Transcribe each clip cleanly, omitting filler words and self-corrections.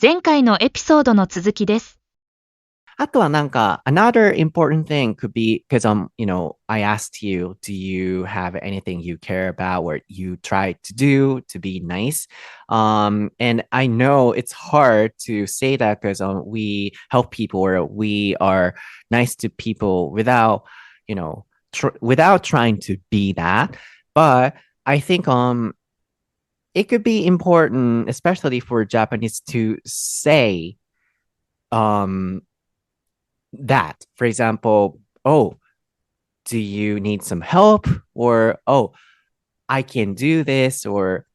前回のエピソードの続きです。あとはなんか another important thing could be because I asked you, do you have anything you care about or you try to do to be nice? And I know it's hard to say that because we help people or we are nice to people without without trying to be that. But I think it could be important, especially for Japanese, to say that, for example, oh, do you need some help? Or, oh, I can do this, or,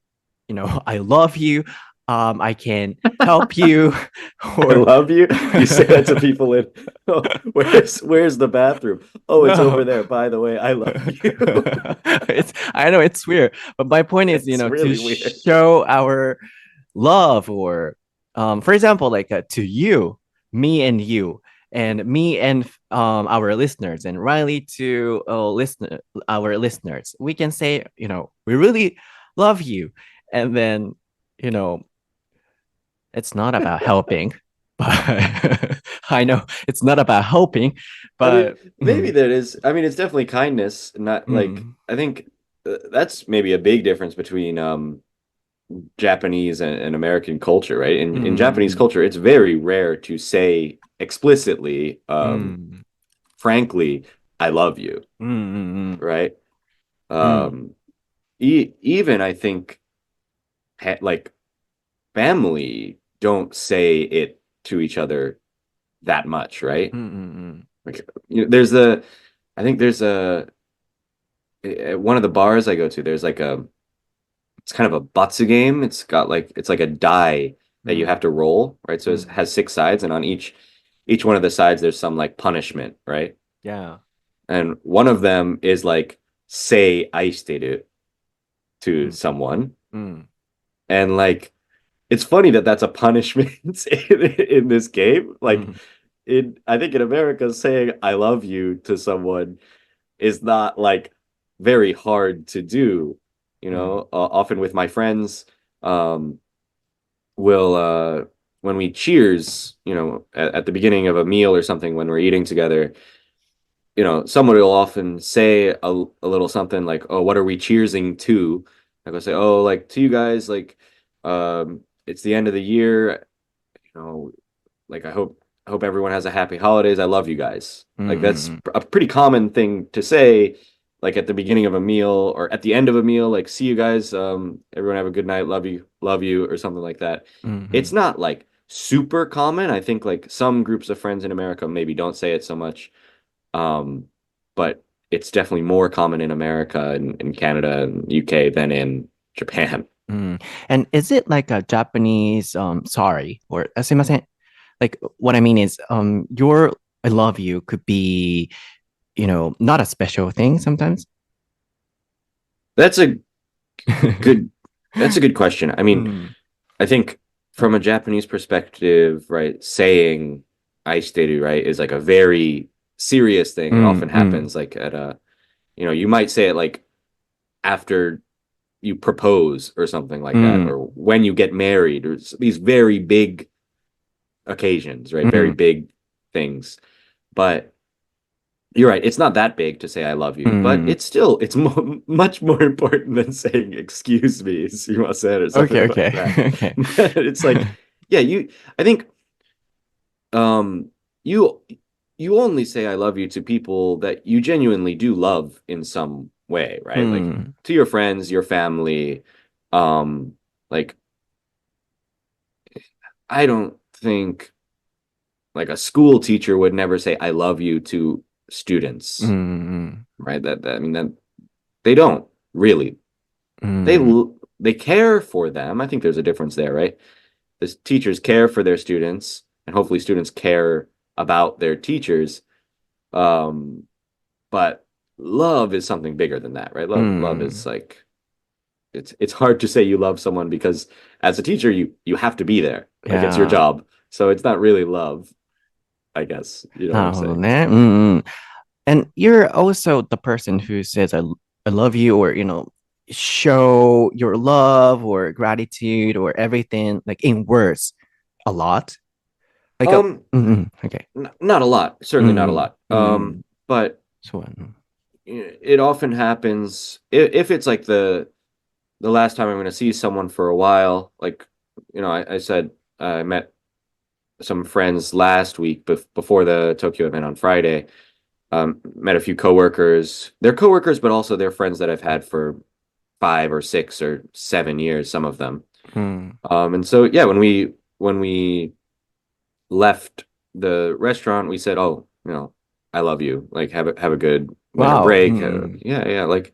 I love you. I can help you. I love you. You say that to people in, oh, where's the bathroom? Oh, it's over there. By the way, I love you. I know it's weird, but my point is, really to weird. show our love, or, for example, like to you, me and you. And me and our listeners, and Reilly to our listeners, we can say, we really love you. And then, it's not about helping, but I know it's not about helping, but maybe that is. I mean, it's definitely kindness. Not like I think that's maybe a big difference between Japanese and American culture, right? In Japanese culture, it's very rare to say explicitly, frankly, I love you, right? Even I think like family don't say it to each other that much, right? Like, there's I think there's at one of the bars I go to, there's like it's kind of a batsu game. It's like a die that you have to roll, right? So it has 6 sides, and on each one of the sides there's some like punishment, right? Yeah. And one of them is like say aishiteru to someone. And like it's funny that that's a punishment in this game. Like I think in America, saying I love you to someone is not like very hard to do. Often with my friends, we'll when we cheers, at the beginning of a meal or something, when we're eating together, someone will often say a little something like, oh, what are we cheersing to? Like I'll say, oh, like to you guys, like it's the end of the year, like I hope everyone has a happy holidays. I love you guys. Like that's a pretty common thing to say, like at the beginning of a meal or at the end of a meal, like see you guys, everyone have a good night, love you, or something like that. It's not like super common. I think like some groups of friends in America maybe don't say it so much, but it's definitely more common in America and in Canada and UK than in Japan. And is it like a Japanese sorry, or すいません, like what I mean is your I love you could be not a special thing sometimes? That's a good question. I mean, I think from a Japanese perspective, right, saying aishiteru, right, is like a very serious thing. It often happens like at you might say it like after you propose or something like that, or when you get married, or these very big occasions, right? Very big things. But you're right, it's not that big to say I love you, but it's much more important than saying excuse me, sumimasen, or something like that. Okay. It's like, yeah, I think you only say I love you to people that you genuinely do love in some way, right? Like to your friends, your family. Like I don't think like a school teacher would never say I love you to students, right? I mean that they don't really. They care for them. I think there's a difference there, right? The teachers care for their students, and hopefully students care about their teachers. But love is something bigger than that, right? Love is like it's hard to say you love someone because as a teacher you have to be there. Like it's your job. So it's not really love, I guess. You know what I'm saying? And you're also the person who says I love you, or show your love or gratitude or everything like in words a lot? Like okay. Not a lot. Certainly not a lot. But it often happens if it's like the last time I'm going to see someone for a while. Like, I said I met some friends last week before the Tokyo event on Friday. Met a few coworkers. They're coworkers, but also they're friends that I've had for 5 or 6 or 7 years, some of them. And so, yeah, when we left the restaurant, we said, "Oh, I love you. Like, have a good winter break." Yeah, like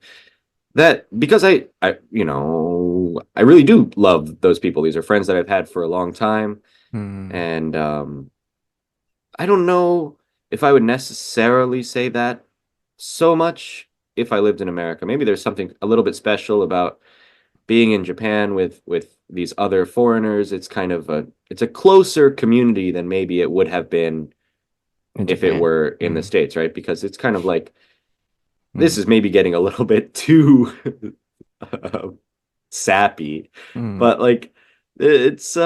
that, because I really do love those people. These are friends that I've had for a long time, and I don't know if I would necessarily say that so much if I lived in America. Maybe there's something a little bit special about being in Japan with these other foreigners. It's kind of a closer community than maybe it would have been if it were in the States, right? Because it's kind of like, this is maybe getting a little bit too sappy, but like it's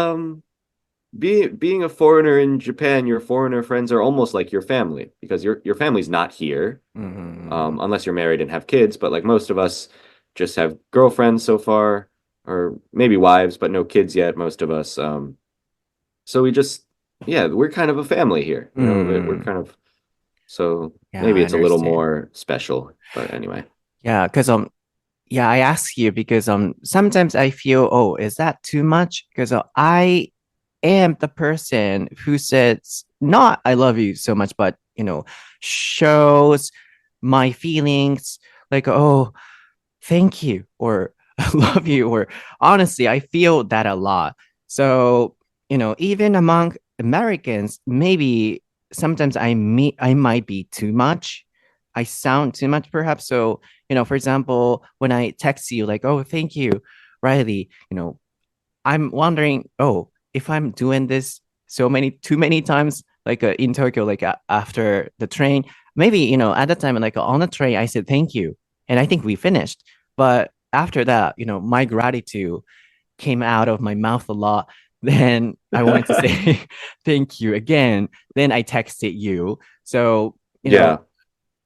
being a foreigner in Japan, your foreigner friends are almost like your family, because your family's not here, unless you're married and have kids. But like most of us just have girlfriends so far, or maybe wives, but no kids yet, most of us. So we're kind of a family here. We're kind of, so maybe it's a little more special. But anyway. Yeah, because I ask you because sometimes I feel, oh, is that too much? Because I am the person who says not I love you so much, but shows my feelings like, oh, thank you, or I love you, or honestly, I feel that a lot. So, even among Americans, maybe sometimes I might be too much. I sound too much, perhaps. So, for example, when I text you like, oh, thank you, Reilly, I'm wondering, oh, if I'm doing this too many times, like in Tokyo, like after the train, maybe, at the time, like on the train, I said, thank you. And I think we finished. But after that, my gratitude came out of my mouth a lot. Then I wanted to say thank you again. Then I texted you. So,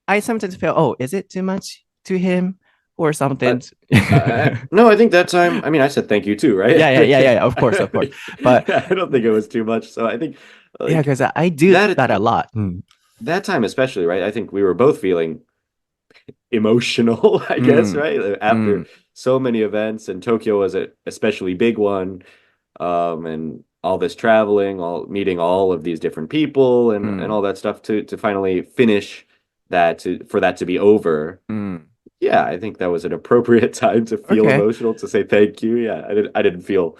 I sometimes feel, oh, is it too much to him or something? No, I think that time, I mean, I said thank you too, right? Yeah, of course. But I don't think it was too much. So I think, because I do that a lot. That time especially, right? I think we were both feeling emotional, I guess, right? After so many events, and Tokyo was an especially big one, and all this traveling, meeting all of these different people, and all that stuff to finally finish that, for that to be over. Yeah, I think that was an appropriate time to feel emotional, to say thank you. Yeah, I didn't feel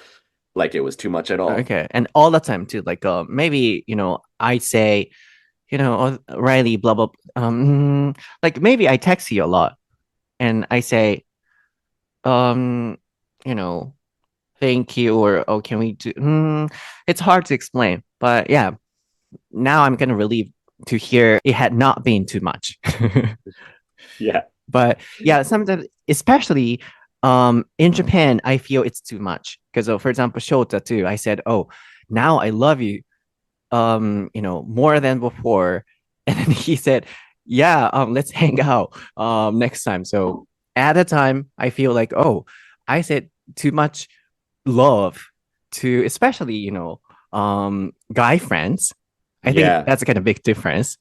like it was too much at all. Okay, and all the time too. Like maybe I say, oh, Reilly, blah blah. Like maybe I text you a lot, and I say, thank you, or oh, can we do? It's hard to explain, but yeah, now I'm kind of relieved to hear it had not been too much. Yeah. But yeah, sometimes, especially in Japan, I feel it's too much. Because for example, Shota too, I said, oh, now I love you, more than before. And then he said, yeah, let's hang out next time. So at the time, I feel like, oh, I said too much love to, especially, guy friends. I think that's a kind of big difference.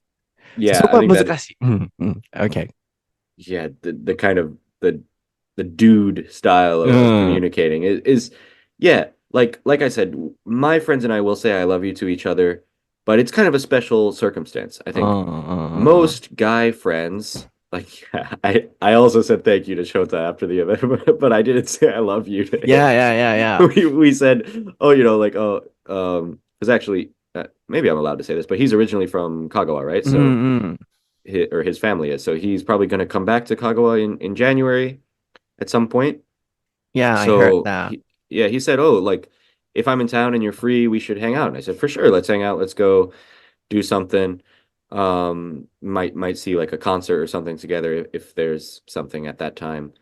Yeah, I think okay. Yeah, the kind of the dude style of communicating is like I said, my friends and I will say I love you to each other, but it's kind of a special circumstance. I think most guy friends, like, I also said thank you to Shota after the event, but I didn't say I love you to him. Yeah. We said, oh, because actually, maybe I'm allowed to say this, but he's originally from Kagawa, right? So his family is. So he's probably going to come back to Kagawa in January at some point. Yeah, so I heard that. He said, oh, like, if I'm in town and you're free, we should hang out. And I said, for sure, let's hang out. Let's go do something. Might see like a concert or something together if there's something at that time.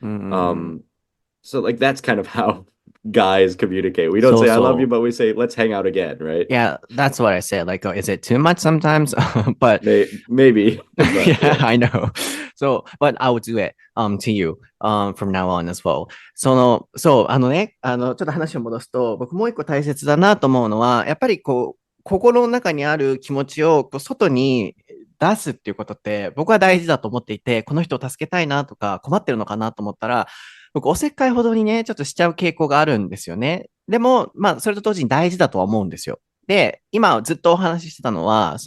So like that's kind of how guys communicate. We don't say I love you, but we say let's hang out again, right? Yeah, that's what I said. Like, is it too much sometimes? But maybe. But, yeah, I know. So, but I will do it to you from now on as well. そう、ちょっと話を戻すと、僕もう一個大切だなと思うのは、やっぱりこう、心の中にある気持ちをこう外に出すっていうことって僕は大事だと思っていて、この人を助けたいなとか困ってるのかなと思ったら、僕おせっかいほどにね、ちょっとしちゃう傾向があるんですよね。でも、まあ、それと同時に大事だとは思うんですよ。で、今ずっとお話ししてたのは、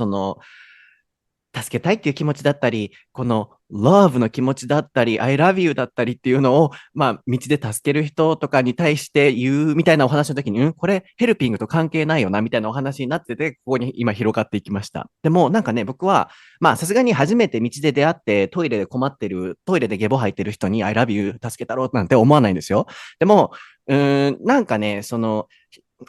助けたいっていう気持ちだったり、この love の気持ちだったり、I love you だったりっていうのを、まあ、道で助ける人とかに対して言うみたいなお話の時に、これヘルピングと関係ないよな、みたいなお話になってて、ここに今広がっていきました。でも、なんかね、僕は、まあ、さすがに初めて道で出会って、トイレで困ってる、トイレでゲボ吐いてる人に I love you 助けたろうなんて思わないんですよ。でも、なんかね、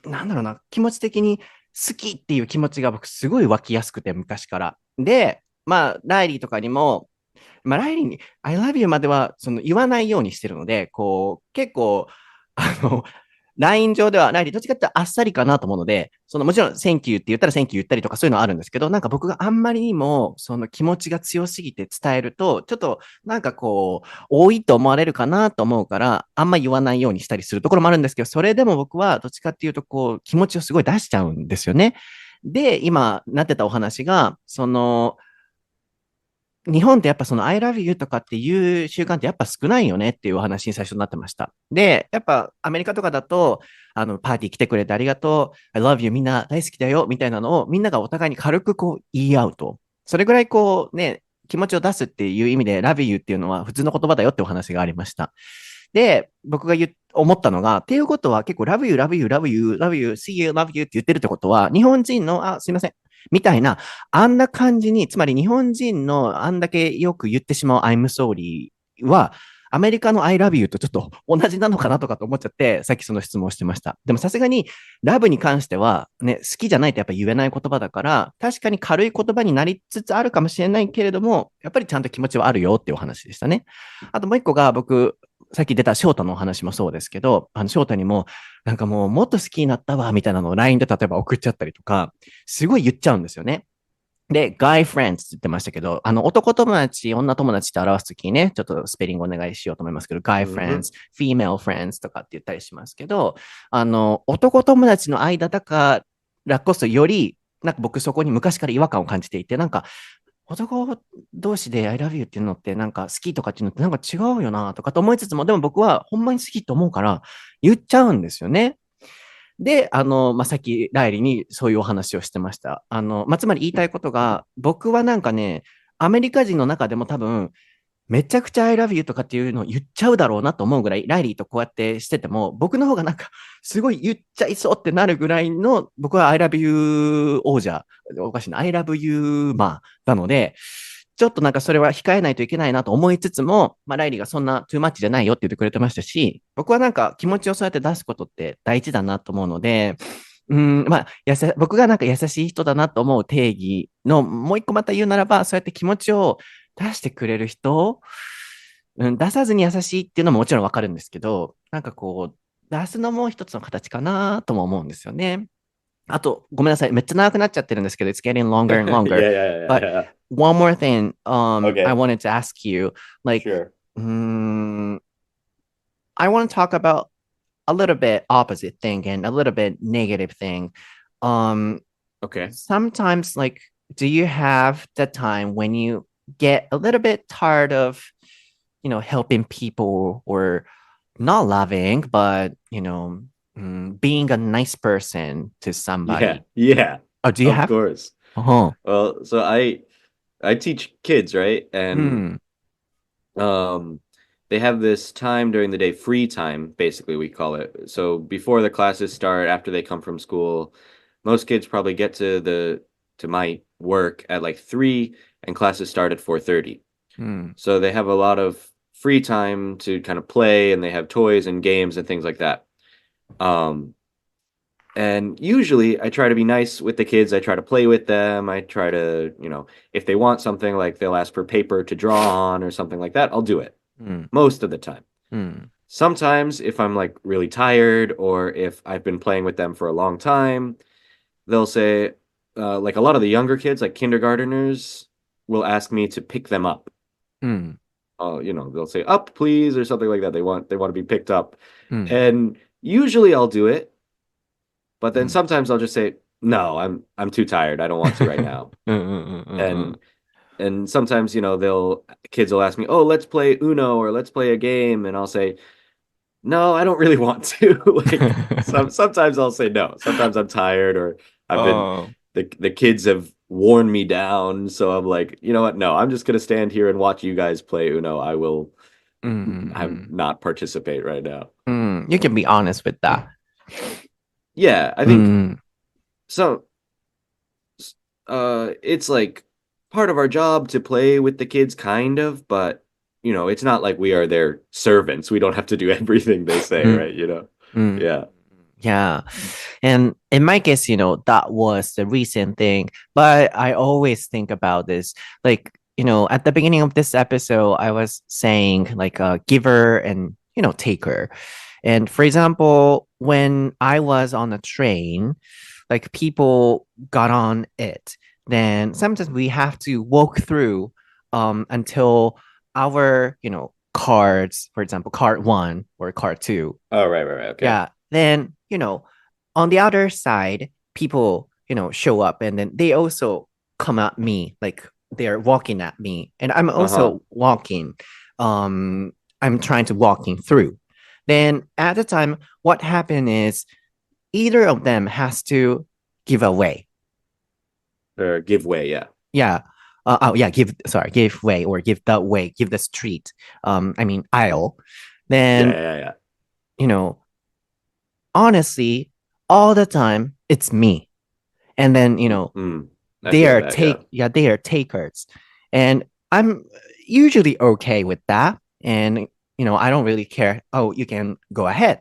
なんだろうな、気持ち的に好きっていう気持ちが僕すごい湧きやすくて、昔から。で、まあ、ライリーとかにも、まあ、ライリーに I love you までは言わないようにしてるので、こう、結構、ライン上では、ライリーどっちかっていうとあっさりかなと思うので、もちろん、Thank you って言ったら Thank you 言ったりとかそういうのはあるんですけど、なんか僕があんまりにも、気持ちが強すぎて伝えると、ちょっと、なんかこう、多いと思われるかなと思うから、あんま言わないようにしたりするところもあるんですけど、それでも僕はどっちかっていうと、こう、気持ちをすごい出しちゃうんですよね。で、今、なってたお話が、日本ってやっぱI love you とかっていう習慣ってやっぱ少ないよねっていうお話に最初になってました。で、やっぱアメリカとかだと、パーティー来てくれてありがとう、I love you みんな大好きだよみたいなのをみんながお互いに軽くこう言い合うと。それぐらいこうね、気持ちを出すっていう意味で love you っていうのは普通の言葉だよってお話がありました。で、僕が思ったのが、っていうことは結構 love you, love you, love you, love you, see you, love you って言ってるってことは、日本人の、すいません。みたいな、あんな感じに、つまり日本人のあんだけよく言ってしまう I'm sorry は、アメリカの I love you とちょっと同じなのかなとかと思っちゃって、さっきその質問をしてました。でもさすがに、ラブに関しては、ね、好きじゃないとやっぱ言えない言葉だから、確かに軽い言葉になりつつあるかもしれないけれども、やっぱりちゃんと気持ちはあるよっていうお話でしたね。あともう一個が僕、さっき出た翔太のお話もそうですけど、翔太にも、なんかもうもっと好きになったわ、みたいなのを LINE で例えば送っちゃったりとか、すごい言っちゃうんですよね。で、guy friends って言ってましたけど、男友達、女友達って表すときにね、ちょっとスペリングお願いしようと思いますけど、guy friends, female friends とかって言ったりしますけど、男友達の間だからこそより、なんか僕そこに昔から違和感を感じていて、なんか、男同士で I love you っていうのってなんか好きとかっていうのってなんか違うよなとかと思いつつも、でも僕はほんまに好きと思うから言っちゃうんですよね。で、まあ、さっきライリーにそういうお話をしてました。まあ、つまり言いたいことが、僕はなんかね、アメリカ人の中でも多分、めちゃくちゃ I love you とかっていうのを言っちゃうだろうなと思うぐらい、ライリーとこうやってしてても、僕の方がなんか、すごい言っちゃいそうってなるぐらいの、僕は I love you 王者、おかしいな、I love you まあ、なので、ちょっとなんかそれは控えないといけないなと思いつつも、まあ、ライリーがそんなトゥーマッチじゃないよって言ってくれてましたし、僕はなんか気持ちをそうやって出すことって大事だなと思うので、まあ、僕がなんか優しい人だなと思う定義のもう一個また言うならば、そうやって気持ちを出してくれる人、出さずに優しいっていうのももちろんわかるんですけど、なんかこう、出すのも一つの形かなとも思うんですよね。あと、ごめんなさい。めっちゃ長くなっちゃってるんですけど、it's getting longer and longer. yeah. One more thing, Okay. I wanted to ask you, like, Sure. I want to talk about a little bit opposite thing and a little bit negative thing. Okay. Sometimes, like, do you have the time when you get a little bit tired of, helping people or not loving, but, being a nice person to somebody? Yeah. Oh, do you Of have? course. Uh-huh. Well, so I teach kids, right? And they have this time during the day, free time, basically we call it. So before the classes start, after they come from school, most kids probably get to my work at like 3 and classes start at 4:30. So they have a lot of free time to kind of play, and they have toys and games and things like that. And usually I try to be nice with the kids. I try to play with them. I try to, if they want something, like they'll ask for paper to draw on or something like that, I'll do it most of the time. sometimes if I'm like really tired or if I've been playing with them for a long time, they'll say, like a lot of the younger kids, like kindergarteners, will ask me to pick them up. うん。They'll say up, please, or something like that. They want to be picked up. うん。And usually I'll do it, but then うん。sometimes I'll just say, no, I'm too tired. I don't want to right now. うんうんうんうんうん。 And sometimes, kids will ask me, oh, let's play Uno or let's play a game. And I'll say, no, I don't really want to. Like sometimes I'll say no. Sometimes I'm tired or I've beenああ。the kids have worn me down. So I'm like, you know what? No, I'm just gonna stand here and watch you guys play Uno. I will うんうんう I'm ん。not participate right now. うん。You can be honest with that. Yeah, I う think ん。so it's like part of our job to play with the kids kind of, but it's not like we are their servants. We don't have to do everything they say, うん。 right? うん。 Yeah. Yeah. And in my case, that was the recent thing. But I always think about this. Like, at the beginning of this episode, I was saying like a giver and, taker. And for example, when I was on a train, like people got on it, then sometimes we have to walk through until our, cards, for example, card one or card two. Oh, right. Okay. Yeah. Then, on the other side, people, show up and then they also come at me, like they're walking at me. And I'm Uh-huh. also walking. I'm trying to walking through. Then at the time, what happened is either of them has to give away. Or give way, yeah. Yeah. Give way or give the way, give the street. Aisle. Then, Yeah. honestly, all the time it's me. And then, I they feel are that, yeah. they are takers. And I'm usually okay with that. And, I don't really care. Oh, you can go ahead.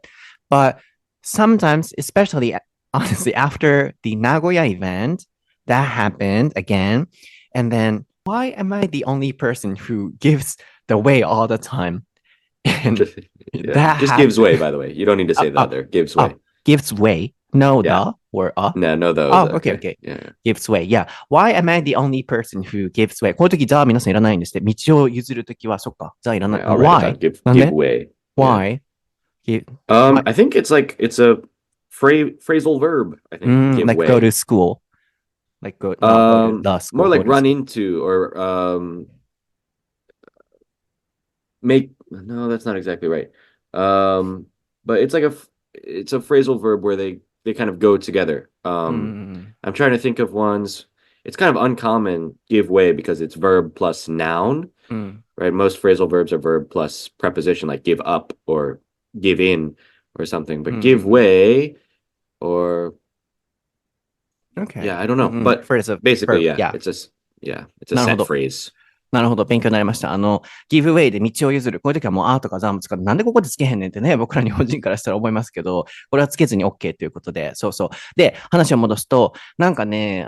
But sometimes, especially honestly, after the Nagoya event, that happened again. And then why am I the only person who gives the way all the time? And Yeah. that Just gives way, by the way. You don't need to say the other. Gives way. gives way. No, Yeah. the or No, the. Oh, okay. Yeah. Gives way. Yeah. Why am I the only person who gives way? こういう時、じゃあ皆さんいらないんですって。道を譲るときは、そっか。じゃあいらない。Yeah, I'll write Why? it down. なんで Give way. Why? I think it's a phrasal verb. I think give like way. go to school. Like not go to the school. More like run into or make. No, that's not exactly right. But it's like it's a phrasal verb where they kind of go together. I'm trying to think of ones. It's kind of uncommon, give way, because it's verb plus noun, right? Most phrasal verbs are verb plus preposition, like give up or give in or something. But give way or Okay. yeah, I don't know. But basically, yeah. it's a set phrase. なるほど。勉強になりました。ギブウェイで道を譲る。こういう時はもうあとかザも使って、なんでここでつけへんねんってね、僕ら日本人からしたら思いますけど、これはつけずに OK ということで、そうそう。で、話を戻すと、なんかね、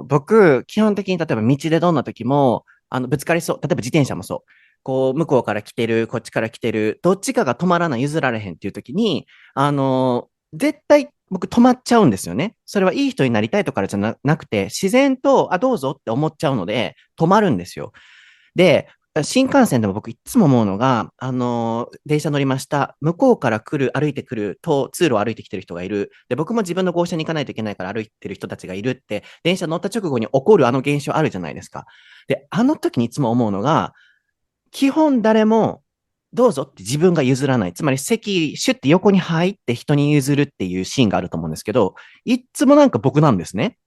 僕、基本的に例えば道でどんな時も、ぶつかりそう。例えば自転車もそう。こう、向こうから来てる、こっちから来てる、どっちかが止まらない、譲られへんっていう時に、絶対、僕止まっちゃうんですよね。それはいい人になりたいとかじゃなくて、自然と、どうぞって思っちゃうので、止まるんですよ。で、新幹線でも僕いつも思うのが、電車乗りました。向こうから歩いてくると、通路を歩いてきてる人がいる。で、僕も自分の号車に行かないといけないから歩いてる人たちがいるって、電車乗った直後に起こる現象あるじゃないですか。で、あの時にいつも思うのが、基本誰も、どうぞって自分が譲らない。つまり席、シュッて横に入って人に譲るっていうシーンがあると思うんですけど、いつもなんか僕なんですね。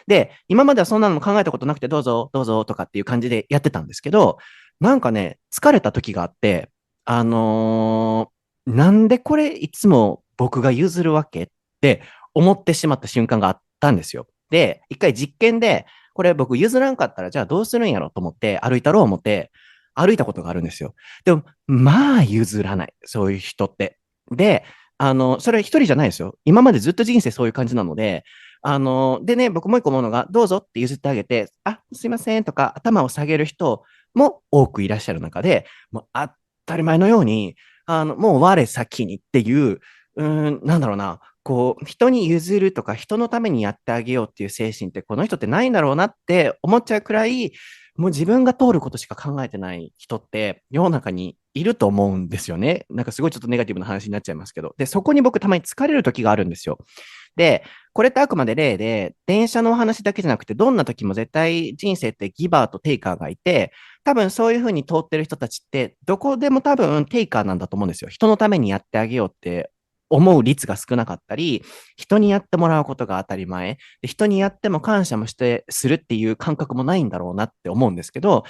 で、今まではそんなのも考えたことなくて、どうぞ、どうぞとかっていう感じでやってたんですけど、なんかね、疲れた時があって、なんでこれいつも僕が譲るわけって思ってしまった瞬間があったんですよ。で、一回実験で、これ僕譲らんかったら、じゃあどうするんやろと思って、歩いたろう思って、歩いたことがあるんですよ。でも、まあ譲らない。そういう人って。で、それ一人じゃないですよ。今までずっと人生そういう感じなので、でね、僕もう一個思うのが、どうぞって譲ってあげて、すいませんとか、頭を下げる人も多くいらっしゃる中で、もう当たり前のように、もう我先にっていう、なんだろうな、こう、人に譲るとか、人のためにやってあげようっていう精神って、この人ってないんだろうなって思っちゃうくらい、もう自分が通ることしか考えてない人って世の中にいると思うんですよね。なんかすごいちょっとネガティブな話になっちゃいますけど。で、そこに僕たまに疲れる時があるんですよ。で、これってあくまで例で、電車のお話だけじゃなくて、どんな時も絶対人生ってギバーとテイカーがいて、多分そういうふうに通ってる人たちって、どこでも多分テイカーなんだと思うんですよ。人のためにやってあげようって思う率が少なかったり、人にやってもらうことが当たり前、で人にやっても感謝もするっていう感覚もないんだろうなって思うんですけど、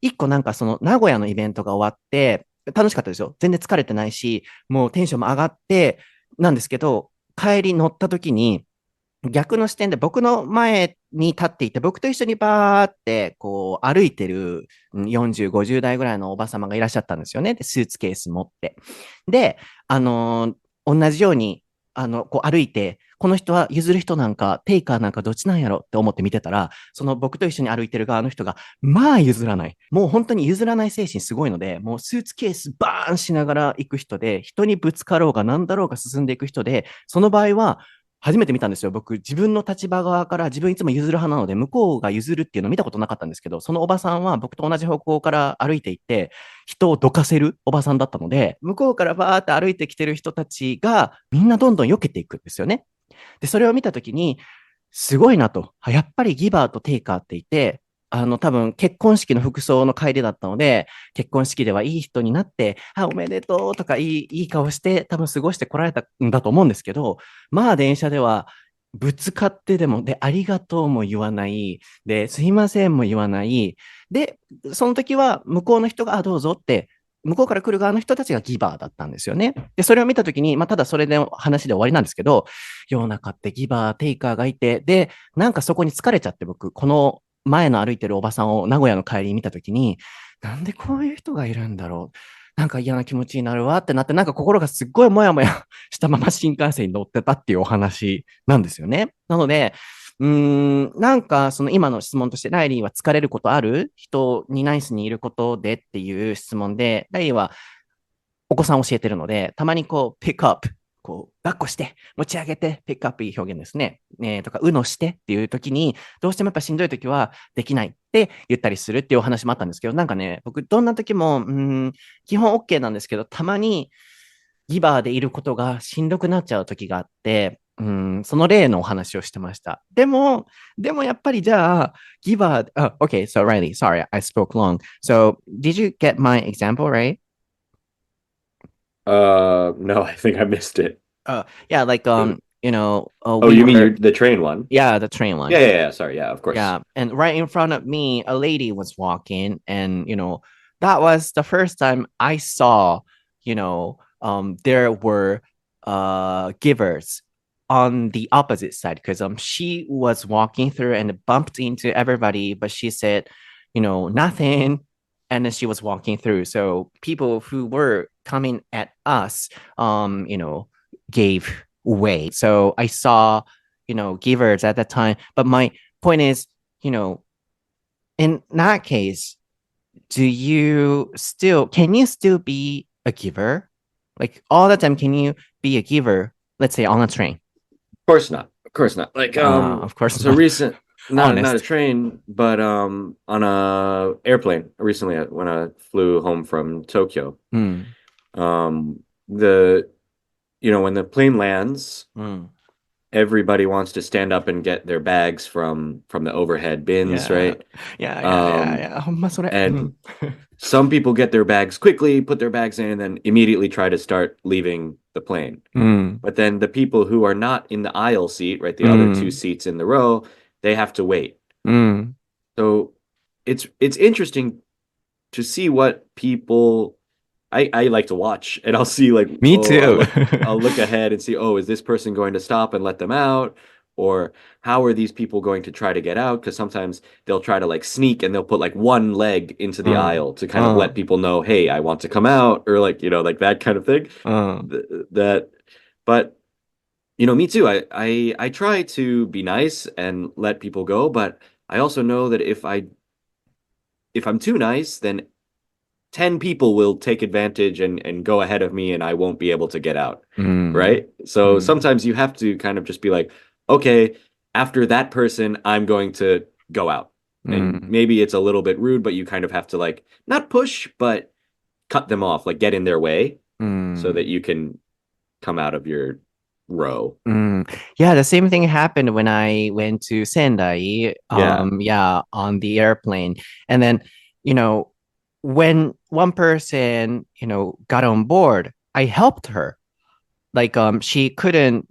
一個なんかその名古屋のイベントが終わって、楽しかったですよ。全然疲れてないし、もうテンションも上がって、なんですけど、帰り乗った時に、逆の視点で僕の前に立っていて、僕と一緒にバーってこう歩いてる40、50代ぐらいのおば様がいらっしゃったんですよね。で、スーツケース持って。で、同じように、こう歩いて、この人は譲る人なんか、テイカーなんかどっちなんやろって思って見てたら、その僕と一緒に歩いてる側の人が、まあ譲らない。もう本当に譲らない精神すごいので、もうスーツケースバーンしながら行く人で、人にぶつかろうが何だろうが進んでいく人で、その場合は、初めて見たんですよ。僕、自分の立場側から自分いつも譲る派なので、向こうが譲るっていうのを見たことなかったんですけど、そのおばさんは僕と同じ方向から歩いていって、人をどかせるおばさんだったので、向こうからバーって歩いてきてる人たちが、みんなどんどん避けていくんですよね。で、それを見たときに、すごいなと。やっぱりギバーとテイカーっていて、多分結婚式の服装の帰りだったので、結婚式ではいい人になって、おめでとうとかいい顔して、多分過ごしてこられたんだと思うんですけど、まあ電車では、ぶつかってでも、で、ありがとうも言わない、で、すいませんも言わない、で、その時は向こうの人が、どうぞって、向こうから来る側の人たちがギバーだったんですよね。で、それを見たときに、ただそれで話で終わりなんですけど、世の中ってギバー、テイカーがいて、で、なんかそこに疲れちゃって僕、この前の歩いてるおばさんを名古屋の帰りに見たときに、なんでこういう人がいるんだろう。なんか嫌な気持ちになるわってなって、なんか心がすっごいもやもやしたまま新幹線に乗ってたっていうお話なんですよね。なので、なんかその今の質問として、ライリーは疲れることある人にナイスにいることでっていう質問で、ライリーはお子さん教えてるので、たまにこう、ピックアップ、こう、抱っこして、持ち上げて、ピックアップいい表現ですね。とか、うのしてっていう時に、どうしてもやっぱしんどい時はできないって言ったりするっていうお話もあったんですけど、なんかね、僕、どんな時も、基本 OK なんですけど、たまにギバーでいることがしんどくなっちゃう時があって、その例のお話をしてました。でもやっぱりじゃあ、ギバー、okay, so Riley, sorry, I spoke long. So, did you get my example, right? No, I think I missed it. Yeah, like Oh, we you mean were, the train one? yeah, the train one. Yeah. Sorry, yeah, of course. Yeah, and right in front of me, a lady was walking, and that was the first time I saw, there were givers on the opposite side because she was walking through and bumped into everybody, but she said, nothing, and then she was walking through. So people who were coming at us, gave way. So I saw, givers at that time, but my point is, you know, in that case, can you still be a giver? Like all the time, can you be a giver? Let's say on a train. Of course not. Of course not. Like Of course so not. recent not a Honest. train, but on a airplane recently when I flew home from Tokyo. Mm, The when the plane lands, mm. everybody wants to stand up and get their bags from the overhead bins, Yeah. right? Yeah. ほんまそれ。And some people get their bags quickly, put their bags in, and then immediately try to start leaving the plane. But then the people who are not in the aisle seat, right, the other two seats in the row, they have to wait. So it's interesting to see what people I like to watch, and I'll see like Me too. I'll look ahead and see, is this person going to stop and let them out? Or how are these people going to try to get out? Because sometimes they'll try to like sneak and they'll put like one leg into the aisle to kind of let people know, hey, I want to come out, or like, like that kind of thing. But me too. I try to be nice and let people go, but I also know that if I'm too nice, then 10 people will take advantage and go ahead of me and I won't be able to get out. Right? So sometimes you have to kind of just be like, okay, after that person, I'm going to go out. And maybe it's a little bit rude, but you kind of have to like, not push, but cut them off, like get in their way so that you can come out of your row. Yeah, the same thing happened when I went to Sendai, on the airplane. And then, when one person, got on board, I helped her. Like, she couldn't,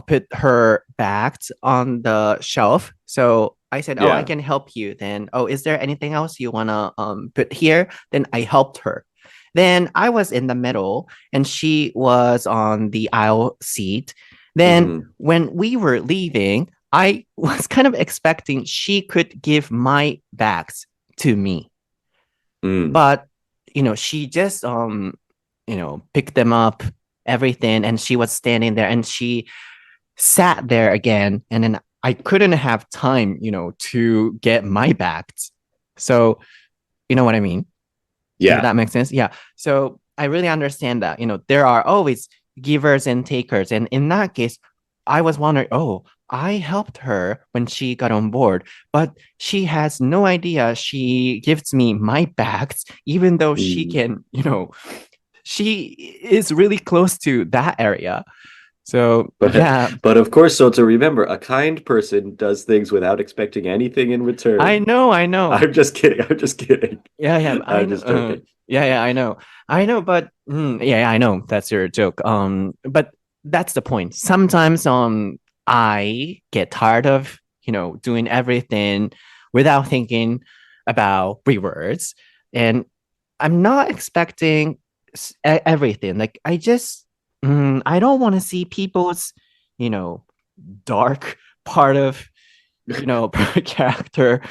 put her bags on the shelf. So I said, I can help you. Then, is there anything else you want to put here? Then I helped her. Then I was in the middle and she was on the aisle seat. Then when we were leaving, I was kind of expecting she could give my bags to me. But, she just, picked them up, everything. And she was standing there and she sat there again. And then I couldn't have time, to get my bags. So, you know what I mean? Yeah. Does that make sense? Yeah. So I really understand that, there are always givers and takers. And in that case, I was wondering, I helped her when she got on board, but she has no idea she gives me my bags, even though she can, she is really close to that area. So, But of course, so to remember, a kind person does things without expecting anything in return. I know. I'm just kidding. Yeah. I'm just joking. I know, but I know that's your joke. But that's the point. Sometimes, I get tired of, doing everything without thinking about rewards, and I'm not expecting everything. Like, I don't want to see people's, dark part of, character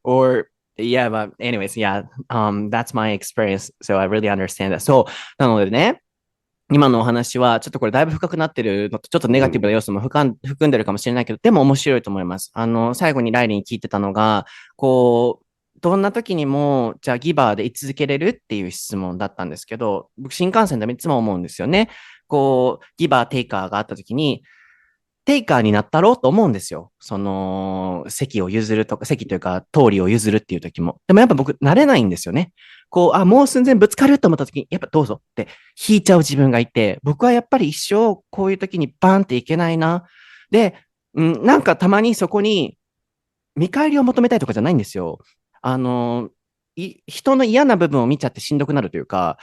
or, but anyways, that's my experience. So I really understand that. そう。なのでね、今のお話は、ちょっとこれだいぶ深くなってるのと、ちょっとネガティブな要素も含んでるかもしれないけど、でも面白いと思います。最後にライリーに聞いてたのが、どんな時にも、じゃあギバーで居続けれるっていう質問だったんですけど、僕新幹線でもいつも思うんですよね。ギバー、テイカーがあった時に、テイカーになったろうと思うんですよ。席を譲るとか、席というか、通りを譲るっていう時も。でもやっぱ僕、慣れないんですよね。もう寸前ぶつかると思った時に、やっぱどうぞって引いちゃう自分がいて、僕はやっぱり一生こういう時にバンっていけないな。で、なんかたまにそこに見返りを求めたいとかじゃないんですよ。人の嫌な部分を見ちゃってしんどくなるというか、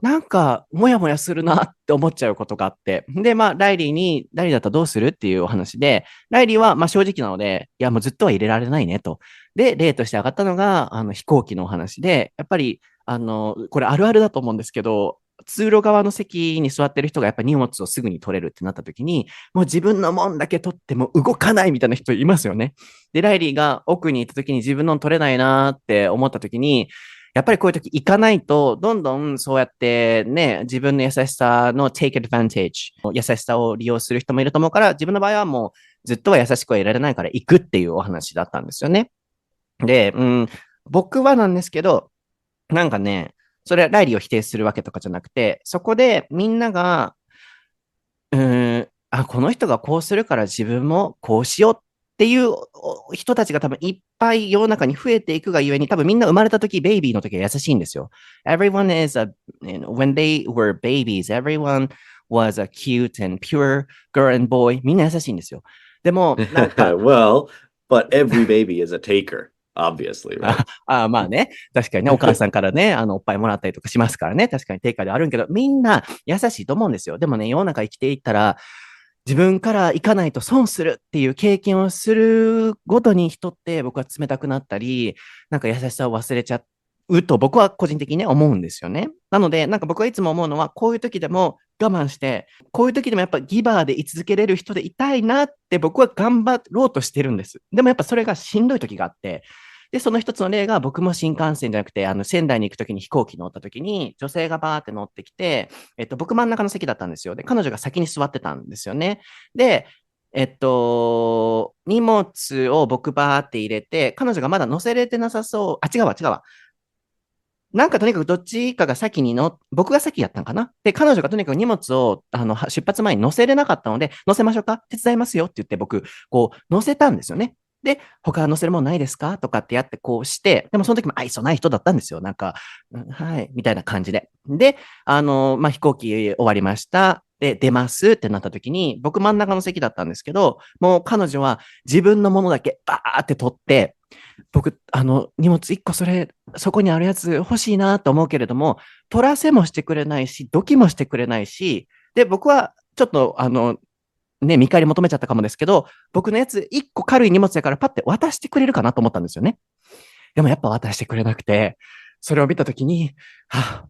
なんか、もやもやするなって思っちゃうことがあって。で、ライリーだったらどうするっていうお話で、ライリーは、正直なので、いや、もうずっとは入れられないねと。で、例として上がったのが、飛行機のお話で、やっぱり、これあるあるだと思うんですけど、通路側の席に座ってる人がやっぱ荷物をすぐに取れるってなった時に、もう自分のもんだけ取っても動かないみたいな人いますよね。で、ライリーが奥に行った時に自分の取れないなって思った時に、やっぱりこういう時行かないと、どんどんそうやってね、自分の優しさの take advantage、優しさを利用する人もいると思うから、自分の場合はもうずっとは優しくはいられないから行くっていうお話だったんですよね。で、僕はなんですけど、なんかね、それはライリーを否定するわけとかじゃなくて、そこでみんなが、この人がこうするから自分もこうしようっていう人たちが多分いっぱい世の中に増えていくがゆえに、多分みんな生まれた時、ベイビーの時は優しいんですよ。Everyone is when they were babies, everyone was a cute and pure girl and boy. みんな優しいんですよ。でも、なんかwell, but every baby is a taker.Obviously, right? まあね。確かにね、お母さんからね、おっぱいもらったりとかしますからね。確かに定価であるんけど、みんな優しいと思うんですよ。でもね、世の中生きていったら、自分から行かないと損するっていう経験をするごとに人って僕は冷たくなったり、なんか優しさを忘れちゃうと僕は個人的にね、思うんですよね。なので、なんか僕はいつも思うのは、こういう時でも我慢して、こういう時でもやっぱギバーで居続けれる人でいたいなって僕は頑張ろうとしてるんです。でもやっぱそれがしんどい時があって、で、その一つの例が僕も新幹線じゃなくて、仙台に行くときに飛行機乗ったときに、女性がバーって乗ってきて、僕真ん中の席だったんですよ。で、彼女が先に座ってたんですよね。で、荷物を僕バーって入れて、彼女がまだ乗せれてなさそう。違うわ。なんかとにかくどっちかが先に僕が先やったんかな。で、彼女がとにかく荷物を、出発前に乗せれなかったので、乗せましょうか手伝いますよって言って僕、こう、乗せたんですよね。で、他乗せるものないですかとかってやってこうして、でもその時も愛想ない人だったんですよ。なんか、はい、みたいな感じで。で、飛行機終わりました。で、出ますってなった時に、僕真ん中の席だったんですけど、もう彼女は自分のものだけバーって取って、僕、荷物1個そこにあるやつ欲しいなと思うけれども、取らせもしてくれないし、ドキもしてくれないし、で、僕はちょっと、見返り求めちゃったかもですけど、僕のやつ1個軽い荷物やからパッて渡してくれるかなと思ったんですよね。でもやっぱ渡してくれなくて、それを見たときに、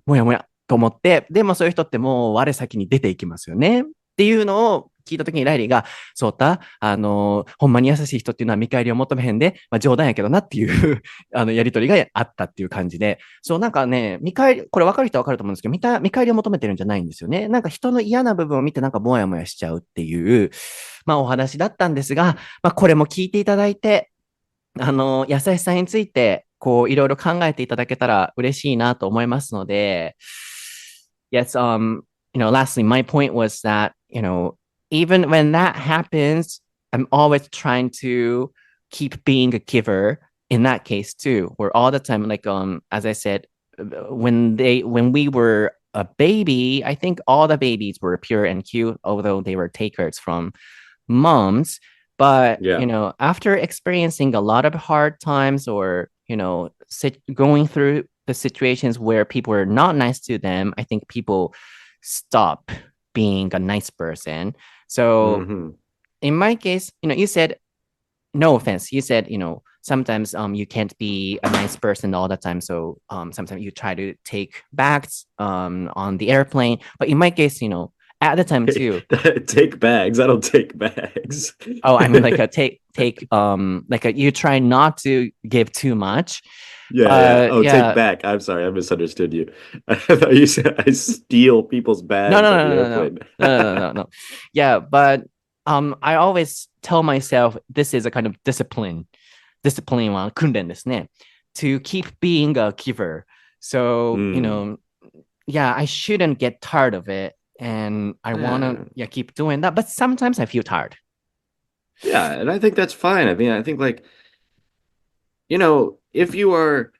もやもやと思って、でもそういう人ってもう我先に出ていきますよね。っていうのを聞いたときにライリーが、そうた、ほんまに優しい人っていうのは見返りを求めへんで、冗談やけどなっていうやりとりがあったっていう感じで、そうなんかね、これ分かる人は分かると思うんですけど、見返りを求めてるんじゃないんですよね。なんか人の嫌な部分を見てなんかもやもやしちゃうっていう、お話だったんですが、これも聞いていただいて、優しさについて、こう、いろいろ考えていただけたら嬉しいなと思いますので、Yes, lastly, my point was that, even when that happens, I'm always trying to keep being a giver in that case too, where all the time, like, as I said, when we were a baby, I think all the babies were pure and cute, although they were takers from moms. But, after experiencing a lot of hard times or, going through the situations where people are not nice to them, I think people stop being a nice person. So in my case, you said, no offense, you said, sometimes you can't be a nice person all the time. So sometimes you try to take bags on the airplane. But in my case, at the time too. Take bags. I don't take bags. Oh, I mean like you try not to give too much. Yeah. Take back. I'm sorry, I misunderstood you. I thought you said I steal people's bags. No. Yeah, but I always tell myself this is a kind of discipline は訓練ですね。To keep being a giver. So, yeah, I shouldn't get tired of it. And I want to keep doing that. But sometimes I feel tired. Yeah, and I think that's fine. I mean, I think like, if you are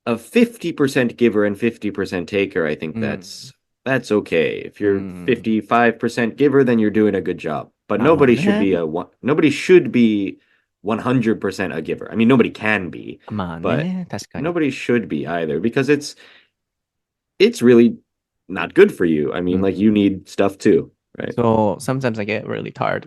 a 50% giver and 50% taker, I think that's okay. If you're 55% giver, then you're doing a good job. But nobody should be 100% a giver. I mean, nobody can be. But nobody should be either because it's really not good for you. I mean, like you need stuff too, right? So sometimes I get really tired.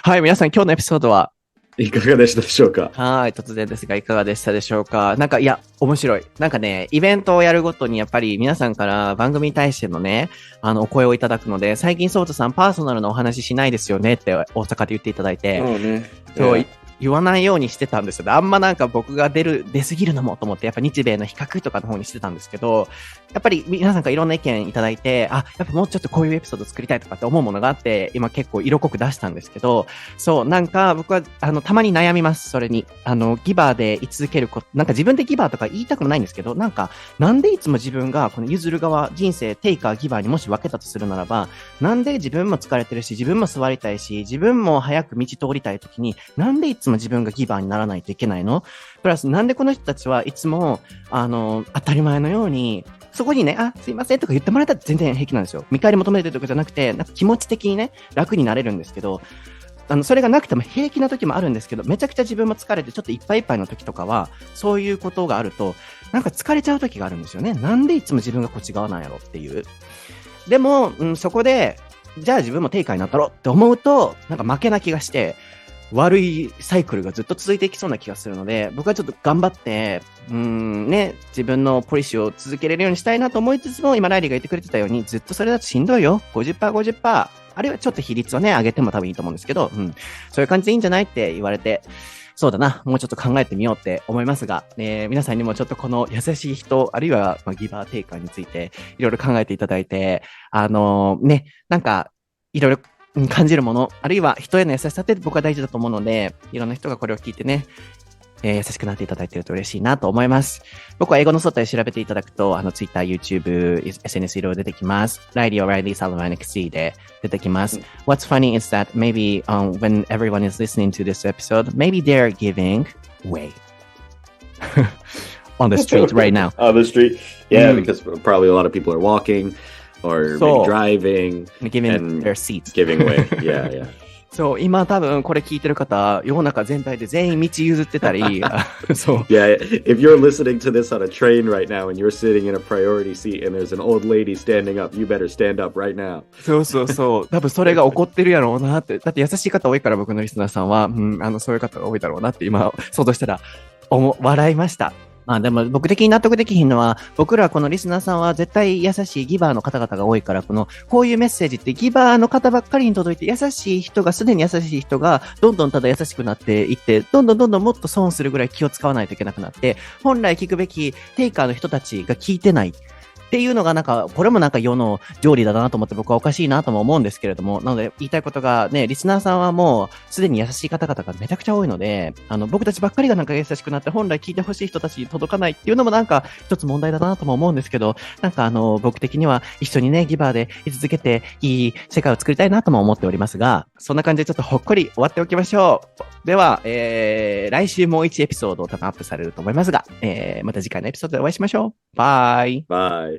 はい、皆さん今日のエピソードはいかがでしたでしょうか？はい、突然ですがいかがでしたでしょうか？なんか、いや、面白い。なんかね、イベントをやるごとにやっぱり皆さんから番組に対してのね、お声をいただくので、最近ソータさんパーソナルのお話ししないですよねって大阪で言っていただいて、そう言わないようにしてたんですよ。あんまなんか僕が出すぎるのもと思って、やっぱ日米の比較とかの方にしてたんですけど、やっぱり皆さんからいろんな意見いただいて、やっぱもうちょっとこういうエピソード作りたいとかって思うものがあって、今結構色濃く出したんですけど、そう、なんか僕はたまに悩みます、それに。ギバーで居続けること、なんか自分でギバーとか言いたくもないんですけど、なんでいつも自分がこの譲る側、人生、テイカー、ギバーにもし分けたとするならば、なんで自分も疲れてるし、自分も座りたいし、自分も早く道通りたいときに、なんでいつも自分がギバーにならないといけないの？プラス、なんでこの人たちはいつも、当たり前のように、そこにね、すいませんとか言ってもらえたら全然平気なんですよ。見返り求めてるとかじゃなくて、なんか気持ち的にね、楽になれるんですけど、それがなくても平気な時もあるんですけど、めちゃくちゃ自分も疲れてちょっといっぱいいっぱいの時とかは、そういうことがあると、なんか疲れちゃう時があるんですよね。なんでいつも自分がこっち側なんやろっていう。でも、そこで、じゃあ自分も定価になったろって思うと、なんか負けな気がして、悪いサイクルがずっと続いていきそうな気がするので、僕はちょっと頑張って、自分のポリシーを続けれるようにしたいなと思いつつも、今ライリーが言ってくれてたように、ずっとそれだとしんどいよ。50%、50%。あるいはちょっと比率をね、上げても多分いいと思うんですけど、そういう感じでいいんじゃないって言われて、そうだな、もうちょっと考えてみようって思いますが、皆さんにもちょっとこの優しい人、あるいはギバーテイカーについて、いろいろ考えていただいて、なんか、いろいろ感じるもの、あるいは人への優しさって僕は大事だと思うので、いろんな人がこれを聞いてね、優しくなっていただいていると嬉しいなと思います。僕は英語の外で調べていただくと、Twitter、YouTube、SNS いろいろ出てきます。Reilly Sullivan XC で出てきます。What's funny is that maybe when everyone is listening to this episode, maybe they're giving way on the street right now. On the street. Yeah, because probably a lot of people are walking or maybe driving. Giving their seats. Giving way. Yeah, yeah. そう、今多分これ聞いてる方、世の中全体で全員道譲ってたり、そう。Yeah, if you're listening to this on a train right now and you're sitting in a priority seat and there's an old lady standing up, you better stand up right now. そうそうそう。多分それが起こってるやろうなって。だって優しい方多いから僕のリスナーさんは、そういう方が多いだろうなって今、想像したら、笑いました。まあでも僕的に納得できひんのは、僕らこのリスナーさんは絶対優しいギバーの方々が多いから、こういうメッセージってギバーの方ばっかりに届いて、優しい人が、すでに優しい人が、どんどんただ優しくなっていって、どんどんもっと損するぐらい気を使わないといけなくなって、本来聞くべきテイカーの人たちが聞いてない。っていうのがこれも世の条理だなと思って僕はおかしいなとも思うんですけれども、なので言いたいことがね、リスナーさんはもうすでに優しい方々がめちゃくちゃ多いので、僕たちばっかりが優しくなって本来聞いてほしい人たちに届かないっていうのも一つ問題だなとも思うんですけど、僕的には一緒にね、ギバーで居続けていい世界を作りたいなとも思っておりますが、そんな感じでちょっとほっこり終わっておきましょう。では、来週もう1エピソード多分アップされると思いますが、また次回のエピソードでお会いしましょう。バイ。バイ。